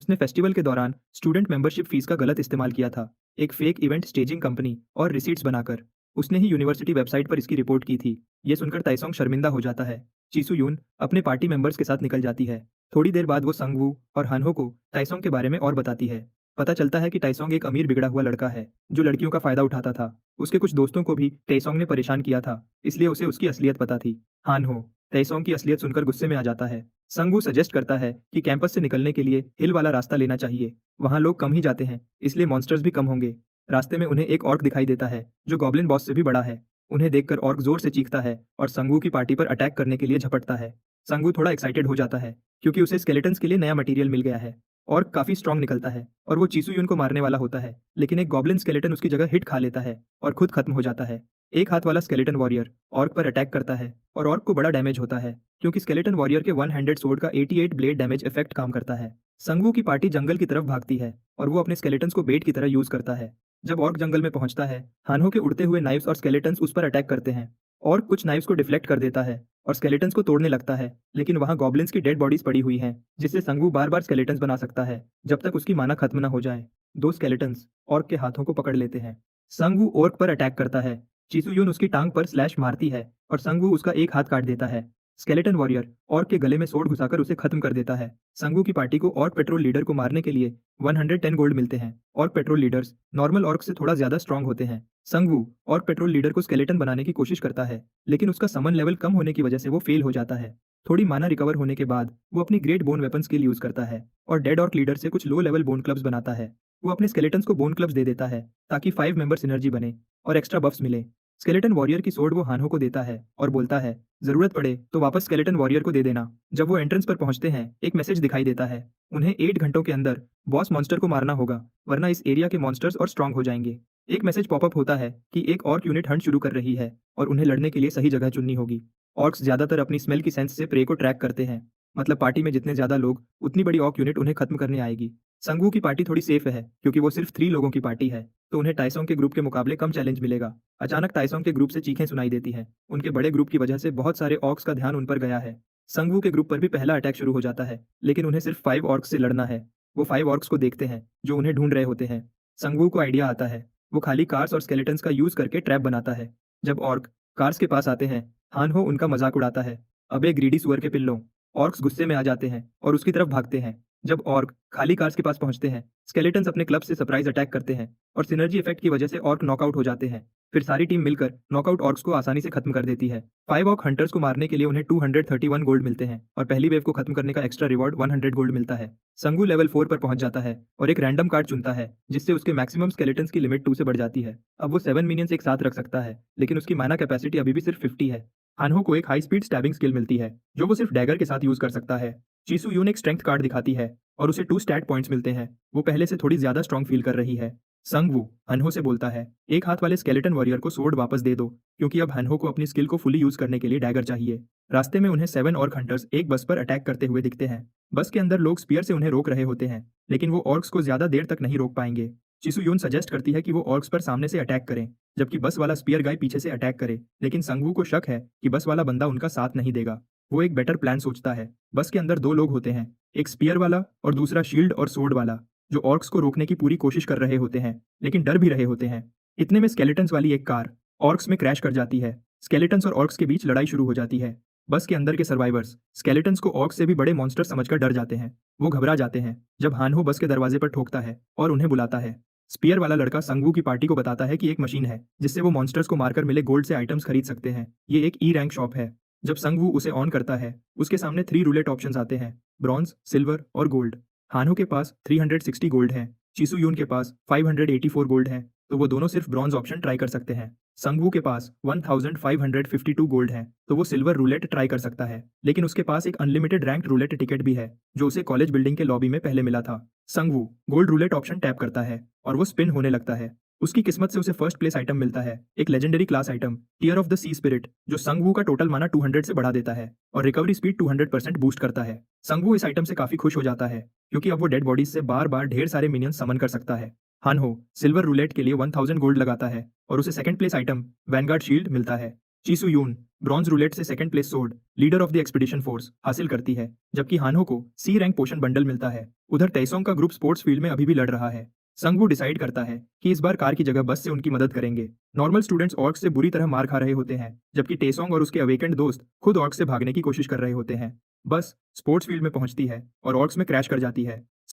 उसने फेस्टिवल के दौरान स्टूडेंट मेंबरशिप फीस का गलत इस्तेमाल किया था, एक फेक इवेंट स्टेजिंग कंपनी और रिसीट्स बनाकर। उसने ही यूनिवर्सिटी वेबसाइट पर इसकी रिपोर्ट की थी। ये सुनकर ताइसोंग शर्मिंदा हो जाता है। चीसू यून अपने पार्टी मेंबर्स के साथ निकल जाती है। थोड़ी देर बाद वो संगवू और हानहो को ताइसोंग के बारे में और बताती है। पता चलता है कि ताइसोंग एक अमीर बिगड़ा हुआ लड़का है जो लड़कियों का फायदा उठाता था। उसके कुछ दोस्तों को भी ताइसोंग ने परेशान किया था, इसलिए उसे उसकी असलियत पता थी। हानहो ताइसोंग की असलियत सुनकर गुस्से में आ जाता है। संगू सजेस्ट करता है कि कैंपस से निकलने के लिए हिल वाला रास्ता लेना चाहिए। वहां लोग कम ही जाते हैं, इसलिए मॉन्स्टर्स भी कम होंगे। रास्ते में उन्हें एक ऑर्क दिखाई देता है जो गॉब्लिन बॉस से भी बड़ा है। उन्हें देखकर ऑर्क जोर से चीखता है और संगू की पार्टी पर अटैक करने के लिए झपटता है। संगू थोड़ा एक्साइटेड हो जाता है क्योंकि उसे स्केलेटन्स के लिए नया मटेरियल मिल गया है। ऑर्क काफी स्ट्रांग निकलता है और वो चीसुयुन को मारने वाला होता है, लेकिन एक गॉब्लिन स्केलेटन उसकी जगह हिट खा लेता है और खुद खत्म हो जाता है। एक हाथ वाला स्केलेटन वॉरियर ऑर्क पर अटैक करता है और ऑर्क को बड़ा डैमेज होता है क्योंकि स्केलेटन वॉरियर के वन हैंडेड सोर्ड का 88 ब्लेड डैमेज इफेक्ट काम करता है। संगवू की पार्टी जंगल की तरफ भागती है और वो अपने स्केलेटन्स को बेट की तरह यूज करता है। जब ऑर्क जंगल में पहुंचता है, हानहो के उड़ते हुए नाइफ्स और स्केलेटन्स उस पर अटैक करते हैं। ऑर्क कुछ नाइफ्स को डिफ्लेक्ट कर देता है और स्केलेटन्स को तोड़ने लगता है, लेकिन वहां गॉब्लिन्स की डेड बॉडीज पड़ी हुई हैं, जिससे संगवू बार बार स्केलेटन्स बना सकता है जब तक उसकी माना खत्म न हो जाए। दो स्केलेटन्स ऑर्क के हाथों को पकड़ लेते हैं। संगवू ऑर्क पर अटैक करता है। चिसुयुन उसकी टांग पर स्लैश मारती है और संगवू उसका एक हाथ काट देता है। स्केलेटन वॉरियर ऑर्क के गले में सोड घुसाकर उसे खत्म कर देता है। संगू की पार्टी को ऑर्क पेट्रोल लीडर को मारने के लिए 110 गोल्ड मिलते हैं। Orc patrol leaders normal orc से थोड़ा ज्यादा स्ट्रांग होते हैं। संगवू ऑर्क पेट्रोल लीडर को स्केलेटन बनाने की कोशिश करता है, लेकिन उसका समन लेवल कम होने की वजह से वो फेल हो जाता है। थोड़ी माना रिकवर होने के बाद वो अपनी great bone weapon skill use करता है और डेड ऑर्क लीडर से कुछ लो लेवल बोन क्लब्स बनाता है। वो अपने स्केलेटन्स को बोन क्लब्स दे देता है ताकि 5 मेंबर सिनर्जी बने और एक्स्ट्रा बफ्स मिले। स्केलेटन वॉरियर की सोर्ड वो हानहो को देता है और बोलता है, जरूरत पड़े तो वापस स्केलेटन वॉरियर को दे देना। जब वो एंट्रेंस पर पहुंचते हैं, एक मैसेज दिखाई देता है। उन्हें 8 घंटों के अंदर बॉस मॉन्स्टर को मारना होगा, वरना इस एरिया के मॉन्स्टर्स और स्ट्रांग हो जाएंगे। एक मैसेज पॉपअप होता है कि एक ऑर्क यूनिट हंट शुरू कर रही है और उन्हें लड़ने के लिए सही जगह चुननी होगी। ऑर्क्स ज्यादातर अपनी स्मेल की सेंस से प्रे को ट्रैक करते हैं, मतलब पार्टी में जितने ज्यादा लोग उतनी बड़ी ऑर्क यूनिट उन्हें खत्म करने आएगी। संगू की पार्टी थोड़ी सेफ है क्योंकि वो सिर्फ 3 लोगों की पार्टी है, तो उन्हें टाइसोंग के ग्रुप के मुकाबले कम चैलेंज मिलेगा। अचानक टाइसोंग के ग्रुप से चीखें सुनाई देती हैं। उनके बड़े ग्रुप की वजह से बहुत सारे ऑर्क्स का ध्यान उन पर गया है। संगवू के ग्रुप पर भी पहला अटैक शुरू हो जाता है, लेकिन उन्हें सिर्फ 5 ऑर्क्स से लड़ना है। वो 5 ऑर्क्स को देखते हैं जो उन्हें ढूंढ रहे होते हैं। संगवू को आइडिया आता है। वो खाली कार्स और स्केलेटन्स का यूज करके ट्रैप बनाता है। जब ऑर्क कार्स के पास आते हैं, हानहो उनका मजाक उड़ाता है। अबे ग्रीडी सुअर के पिल्लों। ऑर्क्स गुस्से में आ जाते हैं और उसकी तरफ भागते हैं। जब ऑर्क खाली कार्स के पास पहुंचते हैं, स्केलेटन्स अपने क्लब से सरप्राइज अटैक करते हैं और सिनर्जी इफेक्ट की वजह से ऑर्क नॉकआउट हो जाते हैं। फिर सारी टीम मिलकर नॉकआउट ऑर्क्स को आसानी से खत्म कर देती है। 5 ऑर्क हंटर्स को मारने के लिए उन्हें 231 गोल्ड मिलते हैं और पहली वेव को खत्म करने का एक्स्ट्रा रिवॉर्ड 100 गोल्ड मिलता है। संगू लेवल 4 पर पहुंच जाता है और एक रैंडम कार्ड चुनता है, जिससे उसके मैक्सिमम स्केलेटन्स की लिमिट 2 से बढ़ जाती है। अब वो 7 मिनियंस एक साथ रख सकता है, लेकिन उसकी माना कैपेसिटी अभी भी सिर्फ 50 है। हानहो को एक हाई स्पीड स्टैबिंग स्किल मिलती है जो वो सिर्फ डैगर के साथ यूज कर सकता है। चीसू यून एक स्ट्रेंथ कार्ड दिखाती है और उसे 2 स्टैट पॉइंट्स मिलते हैं। वो पहले से थोड़ी ज्यादा स्ट्रांग फील कर रही है। संगवू हनहो से बोलता है, एक हाथ वाले स्केलेटन वॉरियर को सोर्ड वापस दे दो, क्योंकि अब हनहो को अपनी स्किल को फुली यूज करने के लिए डैगर चाहिए। रास्ते में उन्हें 7 और हंटर्स एक बस पर अटैक करते हुए दिखते हैं। बस के अंदर लोग स्पीयर से उन्हें रोक रहे होते हैं, लेकिन वो ऑर्क्स को ज्यादा देर तक नहीं रोक पाएंगे। चिसुयून सजेस्ट करती है कि वो ऑर्क्स पर सामने से अटैक करें, जबकि बस वाला स्पीयर गाय पीछे से अटैक करे, लेकिन संगवू को शक है कि बस वाला बंदा उनका साथ नहीं देगा। वो एक बेटर प्लान सोचता है। बस के अंदर 2 लोग होते हैं, एक स्पीयर वाला और दूसरा शील्ड और सोर्ड वाला, जो ऑर्क्स को रोकने की पूरी कोशिश कर रहे होते हैं, लेकिन डर भी रहे होते हैं। इतने में स्केलेटन्स वाली एक कार ऑर्क्स में क्रैश कर जाती है। स्केलेटन्स और ऑर्क्स के बीच लड़ाई शुरू हो जाती है। बस के अंदर के सर्वाइवर्स स्केलेटन्स को ऑर्क्स से भी बड़े मॉन्स्टर समझकर डर जाते हैं। वो घबरा जाते हैं जब हानहो बस के दरवाजे पर ठोकता है और उन्हें बुलाता है। स्पीयर वाला लड़का संगवू की पार्टी को बताता है कि एक मशीन है जिससे वो मॉन्स्टर्स को मारकर मिले गोल्ड से आइटम्स खरीद सकते हैं। ये एक ई रैंक शॉप है। जब संगवू उसे ऑन करता है, उसके सामने 3 रूलेट ऑप्शंस आते हैं, ब्रॉन्ज, सिल्वर और गोल्ड। हानहो के पास 360 गोल्ड है, चिसुयून के पास 584 गोल्ड है, तो वो दोनों सिर्फ ब्रॉन्ज ऑप्शन ट्राई कर सकते हैं। संगवू के पास 1552 गोल्ड है, तो वो सिल्वर रूलेट ट्राई कर सकता है, लेकिन उसके पास एक अनलिमिटेड रैंक्ड रूलेट टिकट भी है जो उसे कॉलेज बिल्डिंग के लॉबी में पहले मिला था। संगवू गोल्ड रूलेट ऑप्शन टैप करता है और वो स्पिन होने लगता है। उसकी किस्मत से उसे फर्स्ट प्लेस आइटम मिलता है, एक legendary class item tier of the sea spirit, जो संगवू का टोटल माना 200 से बढ़ा देता है और रिकवरी स्पीड 200% बूस्ट करता है। संगवू इस आइटम से काफी खुश हो जाता है क्योंकि अब वो डेड बॉडीज से बार बार ढेर सारे मिनियंस समन कर सकता है। हानहो सिल्वर रूलेट के लिए 1000 गोल्ड लगाता है और उसे second place item Vanguard shield मिलता है। चिसुयून ब्रॉन्ज रूलेट से second place sword leader of the expedition force हासिल करती है, जबकि हानहो को सी रैंक पोषण बंडल मिलता है। उधर तैसोंग का ग्रुप स्पोर्ट्स फील्ड में अभी भी लड़ रहा है। संगवू डिसाइड करता है कि इस बार कार की जगह बस से उनकी मदद करेंगे। नॉर्मल स्टूडेंट्स ऑर्क्स से बुरी तरह मार खा रहे होते हैं, जबकि टेसोंग और उसके अवेकेंड दोस्त खुद ऑर्क्स से भागने की कोशिश कर रहे होते हैं। बस स्पोर्ट्स फील्ड में पहुंचती है और ऑर्क्स में क्रैश कर जाती है।